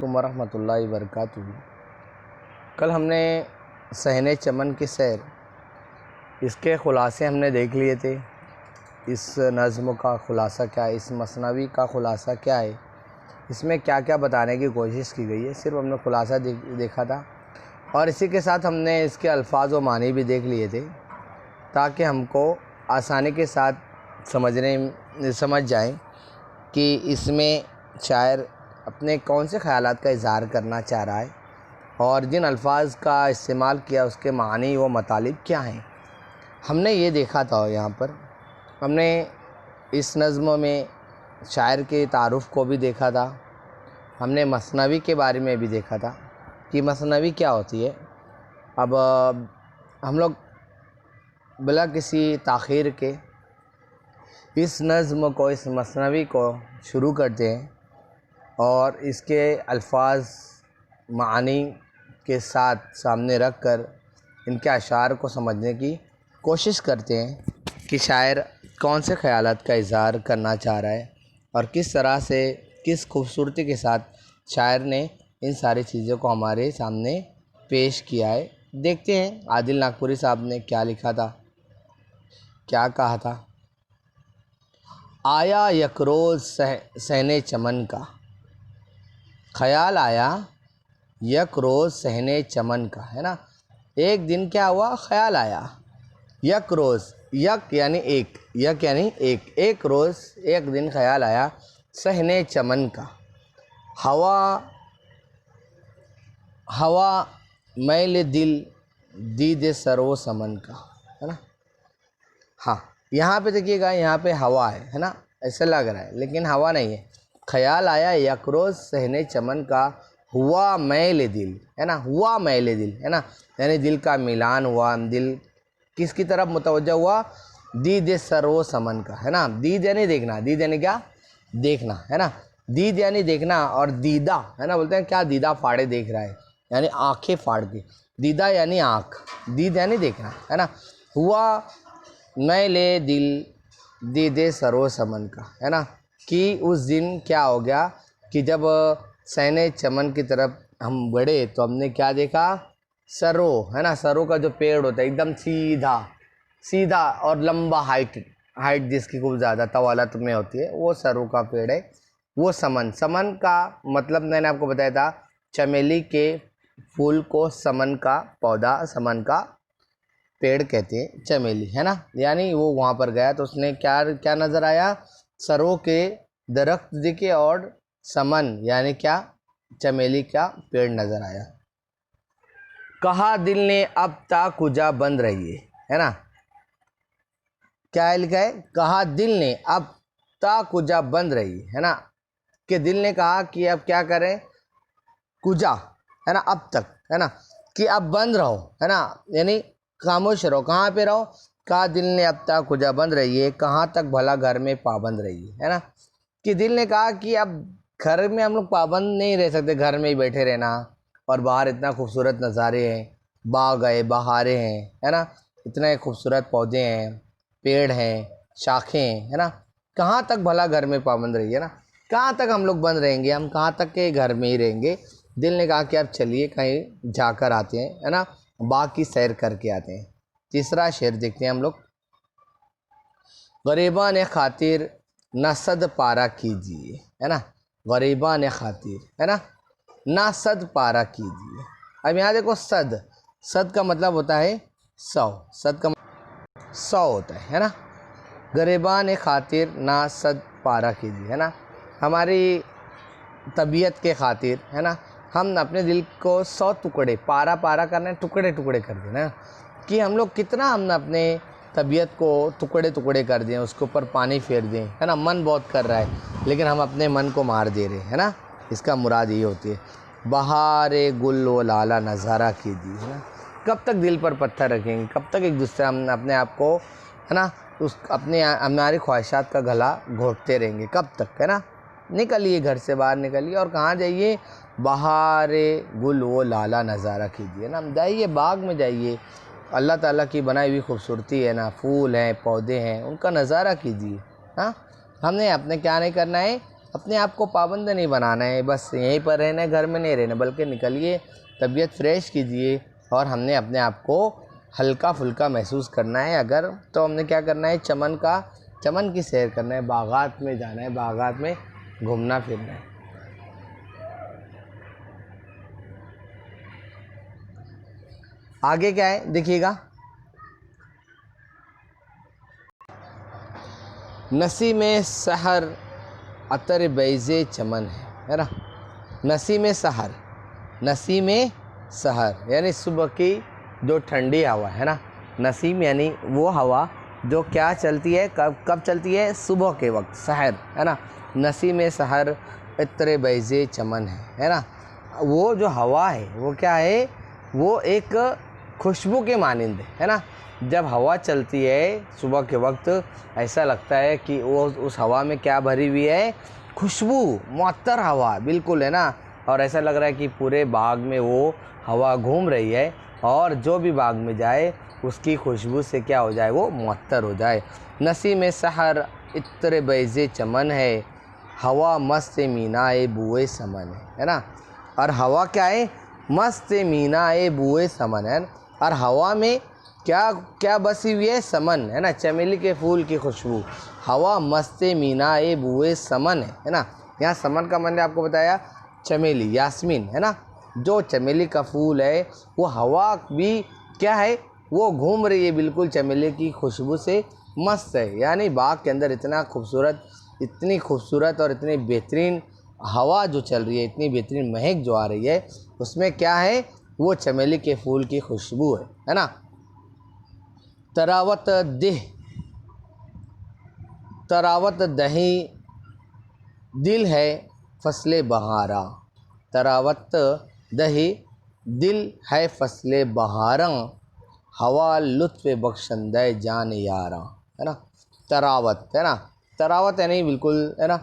वरहमतुल्लाहि वबरकातुहू। कल हमने सहने चमन की सैर, इसके ख़ुलासे हमने देख लिए थे। इस नज़्म का ख़ुलासा क्या है, इस मसनवी का ख़ुलासा क्या है, इसमें क्या क्या बताने की कोशिश की गई है, सिर्फ हमने ख़ुलासा देखा था। और इसी के साथ हमने इसके अल्फाज व मानी भी देख लिए थे, ताकि हमको आसानी के साथ समझ जाएं कि इसमें शायर अपने कौन से ख़यालात का इज़हार करना चाह रहा है और जिन अल्फाज का इस्तेमाल किया उसके मानी व मतलब क्या हैं। हमने ये देखा था, यहाँ पर हमने इस नज़्म में शायर के तारुफ़ को भी देखा था। हमने मसनवी के बारे में भी देखा था कि मसनवी क्या होती है। अब हम लोग बिला किसी ताख़ीर के इस नज़्म को, इस मसनवी को शुरू करते हैं और इसके अल्फाज मानी के साथ सामने रख कर इनके अशार को समझने की कोशिश करते हैं कि शायर कौन से ख़यालात का इज़हार करना चाह रहा है और किस तरह से, किस खूबसूरती के साथ शायर ने इन सारी चीज़ों को हमारे सामने पेश किया है। देखते हैं आदिल नागपुरी साहब ने क्या लिखा था, क्या कहा था। आया यक रोज़ सहने चमन का, ख़याल आया यक रोज़ सहने चमन का, है ना। एक दिन क्या हुआ, ख़याल आया। यक रोज़, यक यानी एक, यक यानी एक रोज़, एक दिन ख़याल आया सहने चमन का। हवा मैल दिल दीदे सरो समन का, है ना। हाँ, यहाँ पे देखिएगा, यहाँ पे हवा है ना, ऐसा लग रहा है, लेकिन हवा नहीं है। ख़याल आया यक रोज़ सहने चमन का, हुआ मैल दिल, है ना, हुआ मैल दिल, है ना, यानी दिल का मिलान हुआ। दिल किसकी तरफ मुतवज्जा हुआ, दीद सरो समन का, है ना। दीद यानी देखना, दीद यानी क्या, देखना, है ना। दीद यानी देखना और दीदा, है ना, बोलते हैं क्या, दीदा फाड़े देख रहा है, यानी आंखें फाड़ के। दीदा यानी आँख, दीद यानी देखना, है ना। हुआ मैले दिल दीदे सरो समन का, है ना, कि उस दिन क्या हो गया कि जब सहने चमन की तरफ हम बढ़े तो हमने क्या देखा, सरो, है ना। सरो का जो पेड़ होता है एकदम सीधा सीधा और लंबा, हाइट जिसकी खूब ज़्यादा तवालत में होती है, वो सरो का पेड़ है। वो समन, समन का मतलब मैंने आपको बताया था, चमेली के फूल को समन का पौधा, समन का पेड़ कहते हैं, चमेली, है ना। यानी वो वहाँ पर गया तो उसने क्या क्या नज़र आया, सरों के दरख्त दिखे और समन यानी क्या, चमेली का पेड़ नज़र आया। कहा दिल ने अब ता कुजा बंद रही है ना। क्या लिखा है, कहा दिल ने अब ता कुजा बंद रही है ना, कि दिल ने कहा कि अब क्या करें, कुजा, है ना, अब तक, है ना, कि अब बंद रहो, है ना, यानी खामोश रहो। कहाँ पे रहो, कहा दिल ने अब तक कुजा बंद रही है, कहाँ तक भला घर में पाबंद रही है ना। कि दिल ने कहा कि अब घर में हम लोग पाबंद नहीं रह सकते, घर में ही बैठे रहना, और बाहर इतना खूबसूरत नज़ारे हैं, बाग है, बहारें हैं, है ना, इतने खूबसूरत पौधे हैं, पेड़ हैं, शाखें हैं, है ना, कहाँ तक भला घर में पाबंद रही है ना, कहाँ तक हम लोग बंद रहेंगे, हम कहाँ तक के घर में ही रहेंगे। दिल ने कहा कि अब चलिए कहीं जाकर आते हैं, है ना, बाग की सैर करके आते हैं। तीसरा शेर देखते हैं हम लोग। गरीबा ने खातिर ना सद पारा कीजिए, है ना, गरीबा ने खातिर, है ना, ना सद पारा कीजिए। अब यहाँ देखो, सद, सद का मतलब होता है 100, सद का 100 होता है ना। गरीबा ने खातिर ना सद पारा कीजिए, है ना, हमारी तबीयत के खातिर, है ना, हम अपने दिल को 100 टुकड़े, पारा पारा करना, टुकड़े टुकड़े कर देना, कि हम लोग कितना हमने अपने तबीयत को टुकड़े टुकड़े कर दें, उसके ऊपर पानी फेर दें, है ना। मन बहुत कर रहा है लेकिन हम अपने मन को मार दे रहे हैं, है ना, इसका मुराद ये होती है। बहारे गुल व लाला नज़ारा कीजिए, है ना। कब तक दिल पर पत्थर रखेंगे, कब तक एक दूसरे हम अपने आप को, है ना, उस अपने हमारी ख्वाहिशात का गला घोंटते रहेंगे, कब तक, है ना। निकलिए, घर से बाहर निकलिए और कहाँ जाइए, बहारे गुल वो लाला नज़ारा कीजिए ना, जाइए बाग में जाइए, अल्लाह ताला की बनाई हुई खूबसूरती है ना, फूल हैं, पौधे हैं, उनका नज़ारा कीजिए। हाँ, हमने अपने क्या नहीं करना है, अपने आप को पाबंद नहीं बनाना है, बस यहीं पर रहना है, घर में नहीं रहना, बल्कि निकलिए, तबीयत फ्रेश कीजिए। और हमने अपने आप को हल्का फुल्का महसूस करना है अगर, तो हमने क्या करना है, चमन की सैर करना है, बागात में जाना है, बागात में घूमना फिरना है। आगे क्या है देखिएगा, नसीम सहर अतर बैज़े चमन है ना। नसीम सहर यानी सुबह की जो ठंडी हवा है ना। नसीम यानी वो हवा जो क्या चलती है, कब चलती है, सुबह के वक्त, सहर है ना। नसीम सहर अतर बैज़े चमन है ना। वो जो हवा है वो क्या है, वो एक खुशबू के मानिंद है ना। जब हवा चलती है सुबह के वक्त, ऐसा लगता है कि वो उस हवा में क्या भरी हुई है, खुशबू, मुअत्तर हवा बिल्कुल है ना। और ऐसा लग रहा है कि पूरे बाग में वो हवा घूम रही है, और जो भी बाग में जाए उसकी खुशबू से क्या हो जाए, वो मुअत्तर हो जाए। नसीम सहर इत्र बैज़े चमन है, हवा मस्त मीनाए बुए समन है ना। और हवा क्या है, मस्त मीनाए बुए समन है। और हवा में क्या क्या बसी हुई है, समन है ना, चमेली के फूल की खुशबू। हवा मस्त मीनाए बुए समन है ना। यहाँ समन का मैंने आपको बताया चमेली, यास्मीन है ना। जो चमेली का फूल है वो हवा भी क्या है, वो घूम रही है बिल्कुल चमेली की खुशबू से मस्त है। यानी बाग के अंदर इतनी खूबसूरत और इतनी बेहतरीन हवा जो चल रही है, इतनी बेहतरीन महक जो आ रही है, उसमें क्या है, वो चमेली के फूल की खुशबू है ना। तरावत दही दिल है फसले बहारा। तरावत दही दिल है फसले बहारा, हवा लुत्फ़ बख्शंदे जान यारा है ना। तरावत है ना, तरावत यानी बिल्कुल है ना,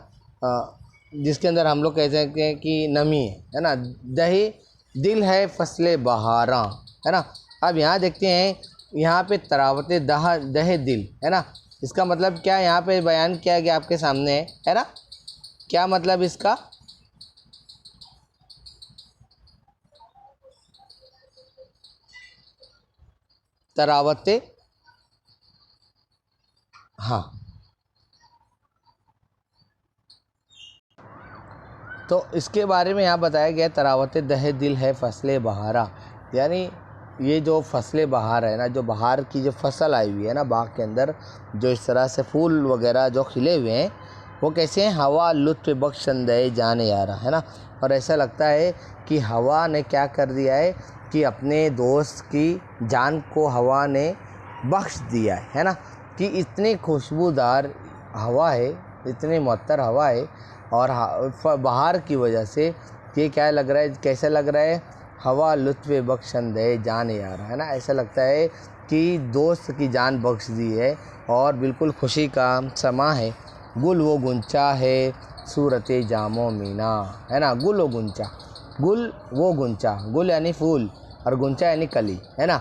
जिसके अंदर हम लोग कहते हैं कि नमी है ना। दही दिल है फसले बहारा है ना। अब यहाँ देखते हैं, यहाँ पे तरावत दह दिल है ना, इसका मतलब क्या यहाँ पे बयान किया गया आपके सामने है ना। क्या मतलब इसका, तरावत, हाँ, तो इसके बारे में यहाँ बताया गया, तरावत दह दिल है फसले बहारा, यानी ये जो फसले बहार है ना, जो बहार की जो फसल आई हुई है ना बाग के अंदर, जो इस तरह से फूल वगैरह जो खिले हुए हैं, वो कैसे हैं, हवा लुत्फ़ बख्शंदे जाने यारा है ना। और ऐसा लगता है कि हवा ने क्या कर दिया है, कि अपने दोस्त की जान को हवा ने बख्श दिया है ना। कि इतनी खुशबूदार हवा है, इतनी मुअत्तर हवा है, और बहार की वजह से ये क्या लग रहा है, कैसा लग रहा है, हवा लुत्फ़ बख्शंदे जान यार है ना। ऐसा लगता है कि दोस्त की जान बख्श दी है, और बिल्कुल खुशी का समा है। गुल वो गुंचा है सूरत जामो मीना है ना। गुल वो गुंचा, गुल वो गुंचा, गुल यानी फूल और गुंचा यानी कली है ना।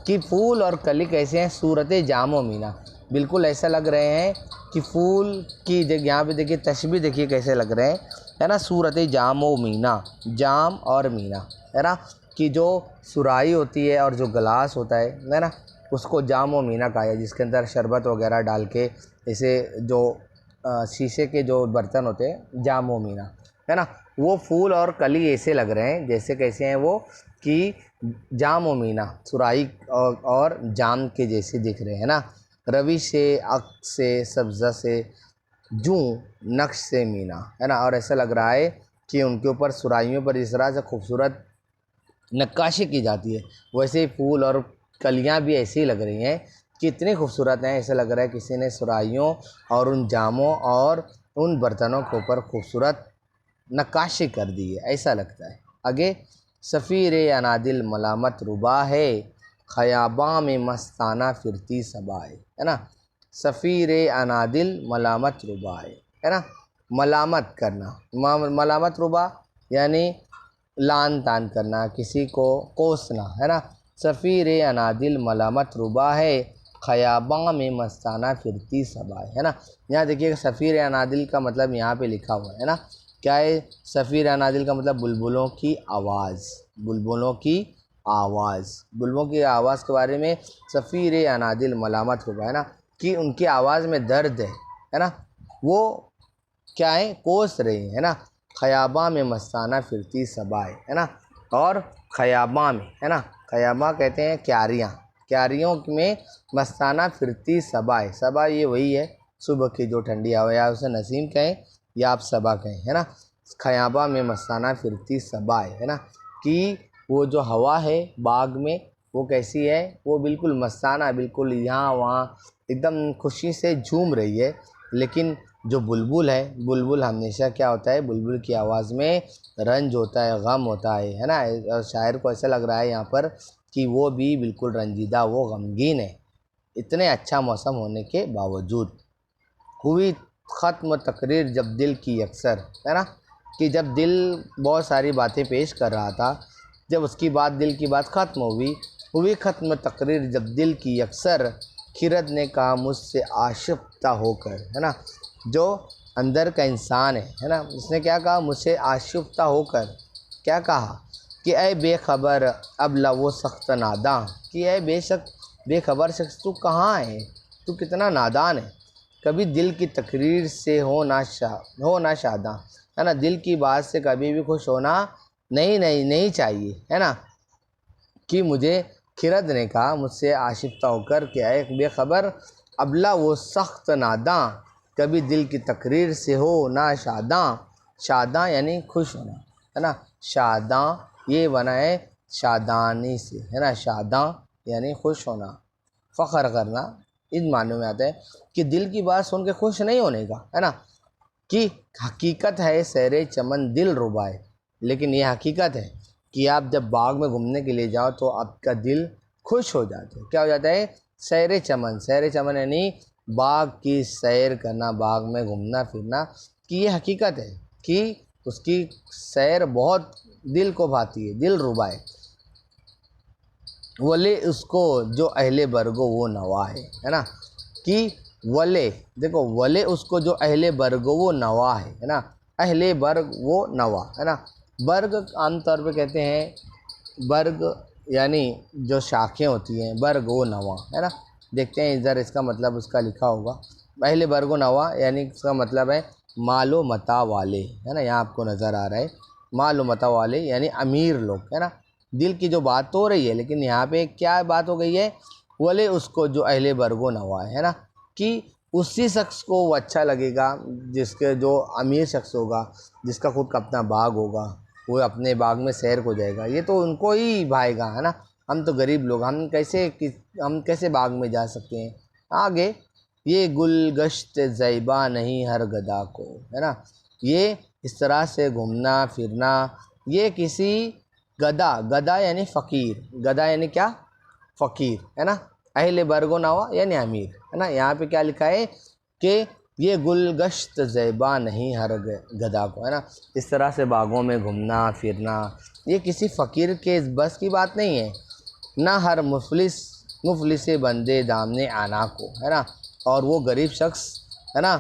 कि फूल और कली कैसे हैं, सूरत जामो मीना, बिल्कुल ऐसा लग रहे हैं कि फूल की जगह, यहाँ पे देखिए तशबीह देखिए कैसे लग रहे हैं है ना। सूरत जामो मीना, जाम और मीना है ना, कि जो सुराही होती है और जो गिलास होता है ना, उसको जाम व मीना कहा है, जिसके अंदर शरबत वगैरह डाल के, जैसे जो शीशे के जो बर्तन होते हैं, जाम व मीना है ना। वो फूल और कली ऐसे लग रहे हैं, जैसे कैसे हैं वो, कि जाम व मीना सुराही और जाम के जैसे दिख रहे हैं ना। रवि से अक से सब्ज़ा से जूं नक्श से मीना है ना। और ऐसा लग रहा है कि उनके ऊपर सुराहियों पर इस तरह से खूबसूरत नक्काशी की जाती है, वैसे ही फूल और कलियां भी ऐसी ही लग रही हैं, कितनी खूबसूरत हैं। ऐसा लग रहा है किसी ने सुराहियों और उन जामों और उन बर्तनों के ऊपर खूबसूरत नक्काशी कर दी है, ऐसा लगता है। आगे, सफ़ीर अनादिल मलामत रुबा है, ख़याबा में मस्ताना फिरती सबाए है ना। सफ़ीर अनादिल मलामत रुबा है ना। मलामत करना, मलामत रुबा यानी लान तान करना, किसी को कोसना है ना। सफ़ीर अनादिल मलामत रुबा है, ख़याबां में मस्ताना फिरती सबाएँ, है ना। यहाँ देखिएगा सफ़ीर अनादिल का मतलब यहाँ पे लिखा हुआ है ना। क्या है सफ़ीर अनादिल का मतलब? बुलबुलों की आवाज़, बुलबुलों की आवाज़। बुलबुलों की आवाज़ के बारे में सफ़ीर अनादिल मलामत होगा, है ना, कि उनकी आवाज़ में दर्द है ना। वो क्या है? कोस रही है ना। ख़याबां में मस्ताना फिरती सबाएँ, है ना। और ख़याबां में, है ना, ख़याबां कहते हैं क्यारियाँ, क्यारियों में मस्ताना फिरती सबाएँ। सबा ये वही है सुबह की जो ठंडी हवा, या उसे नसीम कहें या आप सबा कहें, है ना। ख़याबां में मस्ताना फिरती सबाएँ, है ना, कि वो जो हवा है बाग में वो कैसी है? वो बिल्कुल मस्ताना, बिल्कुल यहाँ वहाँ एकदम खुशी से झूम रही है। लेकिन जो बुलबुल है, बुलबुल हमेशा क्या होता है? बुलबुल की आवाज़ में रंज होता है, गम होता है ना। और शायर को ऐसा लग रहा है यहाँ पर कि वो भी बिल्कुल रंजीदा, वो गमगीन है, इतने अच्छा मौसम होने के बावजूद। हुई ख़त्म तकरीर जब दिल की अक्सर, है ना, कि जब दिल बहुत सारी बातें पेश कर रहा था, जब उसकी बात, दिल की बात ख़त्म हुई ख़त्म तकरीर जब दिल की अक्सर, खिरद ने कहा मुझसे आशिफ्ता होकर, है ना। जो अंदर का इंसान है ना, उसने क्या कहा? मुझसे आशिफ्ता होकर क्या कहा? कि ऐ बेखबर अब वो सख्त नादां, कि ऐ बेशक बेखबर शख्स तू कहाँ है, तू कितना नादान है। कभी दिल की तकरीर से हो ना शादा, है ना। दिल की बात से कभी भी खुश होना नहीं चाहिए, है ना। कि मुझे खिरद ने कहा मुझसे आशिफ्ता होकर कि ऐ बेखबर अबला वो सख्त नादां, कभी दिल की तकरीर से हो ना शादां। शादां यानी खुश होना, है ना। शादां ये बना है शादानी से, है ना। शादां यानी खुश होना, फ़ख्र करना, इन मानों में आता है कि दिल की बात सुन के खुश नहीं होने का, है ना। कि हकीकत है सैरे चमन दिल रुबाए, लेकिन ये हकीकत है कि आप जब बाग में घूमने के लिए जाओ तो आपका दिल खुश हो जाता है। क्या हो जाता है? सैर चमन, सैर चमन यानी बाग की सैर करना, बाग में घूमना फिरना, कि ये हकीकत है कि उसकी सैर बहुत दिल को भाती है, दिल रुबाए। वले उसको जो अहले बरगो वो नवा है ना। कि वले, देखो वले उसको जो अहले बरगो वो नवा है ना। अहले बर्ग वो नवा, है ना। बर्ग आमतौर पे कहते हैं, बर्ग यानी जो शाखें होती हैं, बर्ग वो नवा, है ना। देखते हैं इधर इसका मतलब उसका लिखा होगा। अहले बर्ग व नवा यानी इसका मतलब है मालो मता वाले, है ना। यहाँ आपको नज़र आ रहा है मालो मता वाले यानी अमीर लोग, है ना। दिल की जो बात तो हो रही है, लेकिन यहाँ पे क्या बात हो गई है? वले उसको जो अहले बरगो नवा है ना, कि उसी शख्स को वो अच्छा लगेगा जिसके, जो अमीर शख्स होगा, जिसका खुद का अपना बाग होगा, वो अपने बाग में सैर को जाएगा, ये तो उनको ही भाएगा, है ना। हम तो गरीब लोग, हम कैसे बाग में जा सकते हैं? आगे ये गुलगश्त ज़ैबा नहीं हर गदा को, है ना। ये इस तरह से घूमना फिरना, ये किसी गदा, गदा यानी फ़कीर, गदा यानी क्या? फ़कीर, है ना। अहले बरगो नवा यानी अमीर, है ना। यहाँ पे क्या लिखा है कि ये गुलगश्त ज़ैबा नहीं हर गदा को, है ना। इस तरह से बागों में घूमना फिरना ये किसी फ़कीर के बस की बात नहीं है, ना हर मुफलिस बंदे दामने आना को, है ना। और वो गरीब शख्स, है ना,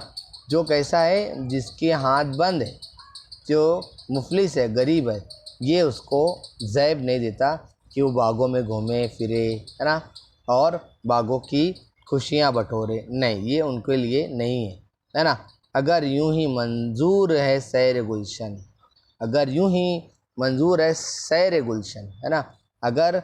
जो कैसा है? जिसके हाथ बंद है, जो मुफलिस है, गरीब है, ये उसको ज़ैब नहीं देता कि वो बागों में घूमे फिरे, है ना, और बागों की खुशियाँ बटोरे, नहीं, ये उनके लिए नहीं है ना। अगर यूं ही मंजूर है सैर गुलशन, अगर यूं ही मंजूर है सैर गुलशन, है ना। अगर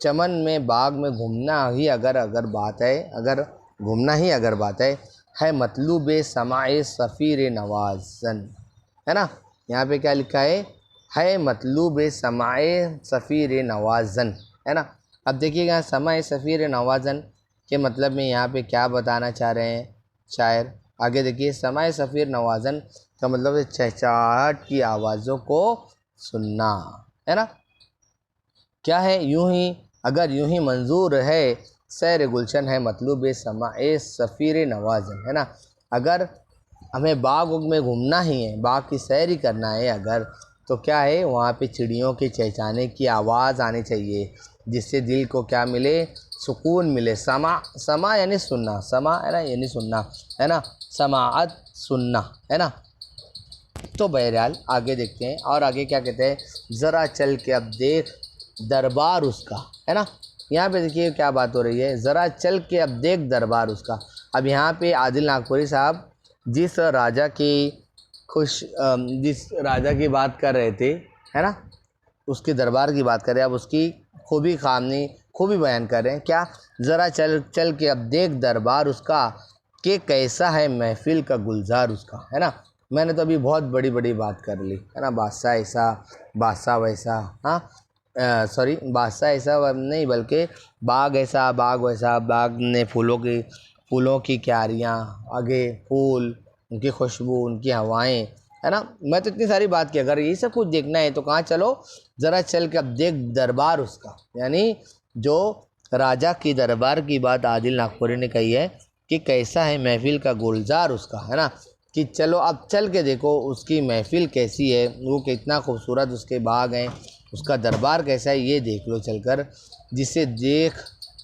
चमन में बाग में घूमना ही अगर बात है, अगर घूमना ही अगर बात है मतलूब समाए सफ़ीर नवाज़न, है ना। यहाँ पे क्या लिखा है मतलूब समाए सफ़ीर नवाज़न, है ना। अब देखिएगा समाए सफ़ीर नवाज़न के मतलब में यहाँ पे क्या बताना चाह रहे हैं शायर। आगे देखिए, समाए सफ़ीर नवाज़न का मतलब है चहचहाहट की आवाज़ों को सुनना, है ना। क्या है? यूं ही, अगर यूं ही मंजूर है सैर गुलशन है मतलूब समाए सफ़ीर नवाज़न, है ना। अगर हमें बाग में घूमना ही है, बाग की सैर ही करना है अगर, तो क्या है? वहाँ पे चिड़ियों के चहचहाने की आवाज़ आनी चाहिए, जिससे दिल को क्या मिले, सुकून मिले। समा यानी सुनना, समा है ना यानी सुनना, है ना, समाअत सुनना, है ना। तो बहरहाल आगे देखते हैं, और आगे क्या कहते हैं, ज़रा चल के अब देख दरबार उसका, है ना। यहाँ पे देखिए क्या बात हो रही है, ज़रा चल के अब देख दरबार उसका। अब यहाँ पे आदिल नागपुरी साहब जिस राजा की बात कर रहे थे, है ना, उसके दरबार की बात कर रहे हैं, अब उसकी खूबी बयान कर रहे हैं। क्या, ज़रा चल के अब देख दरबार उसका, कि कैसा है महफिल का गुलजार उसका, है ना। मैंने तो अभी बहुत बड़ी बड़ी बात कर ली, है ना, बादशाह ऐसा बादशाह वैसा, हाँ सॉरी बादशाह ऐसा नहीं बल्कि बाग ऐसा बाग वैसा, बाग ने फूलों की क्यारियाँ, आगे फूल, उनकी खुशबू, उनकी हवाएं, है ना। मैं तो इतनी सारी बात की, अगर ये सब कुछ देखना है तो कहाँ चलो, ज़रा चल के अब देख दरबार उसका, यानी जो राजा की दरबार की बात आदिल नागपुरी ने कही है कि कैसा है महफिल का गुलजार उसका, है ना, कि चलो अब चल के देखो उसकी महफिल कैसी है, वो कितना खूबसूरत उसके बाग हैं, उसका दरबार कैसा है, ये देख लो चलकर। जिसे देख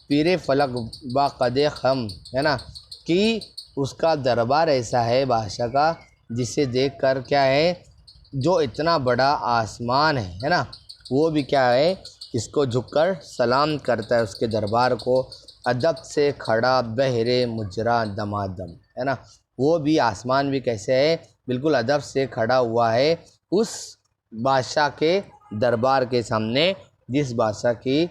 पीरे फलक बा कदे खम, है ना, कि उसका दरबार ऐसा है बादशाह का, जिसे देख कर क्या है, जो इतना बड़ा आसमान है ना, वो भी क्या है, इसको झुककर सलाम करता है उसके दरबार को। अदब से खड़ा बहरे मुजरा दमादम, है ना, वो भी आसमान भी कैसे है, बिल्कुल अदब से खड़ा हुआ है उस बादशाह के दरबार के सामने, जिस बादशाह की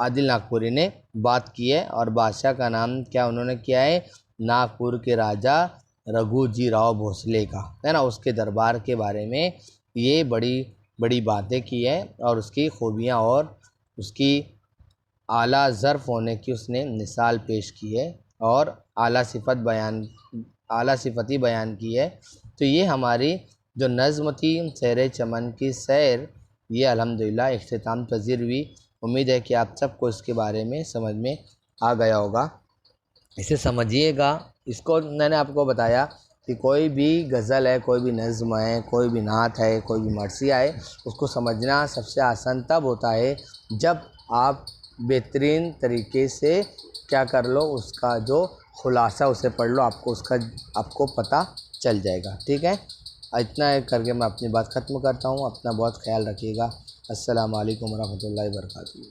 आदिल नागपुरी ने बात की है। और बादशाह का नाम क्या उन्होंने किया है, नागपुर के राजा रघुजी राव भोसले का, है ना, उसके दरबार के बारे में ये बड़ी बड़ी बातें की है, और उसकी खूबियाँ और उसकी आला ज़र्फ़ होने की उसने मिसाल पेश की है, और आला सिफती बयान की है। तो ये हमारी जो नज़्म थी सैर चमन की सैर, ये अल्हम्दुलिल्लाह इख्तिताम पज़ीर हुई। उम्मीद है कि आप सबको इसके बारे में समझ में आ गया होगा। इसे समझिएगा, इसको मैंने आपको बताया कि कोई भी गज़ल है, कोई भी नज़्म है, कोई भी नात है, कोई भी मरसिया है, उसको समझना सबसे आसान तब होता है जब आप बेहतरीन तरीके से क्या कर लो, उसका जो खुलासा उसे पढ़ लो, आपको पता चल जाएगा। ठीक है, इतना करके मैं अपनी बात ख़त्म करता हूँ। अपना बहुत ख्याल रखिएगा। अस्सलामु अलैकुम वरहमतुल्लाहि वबरकातुहू।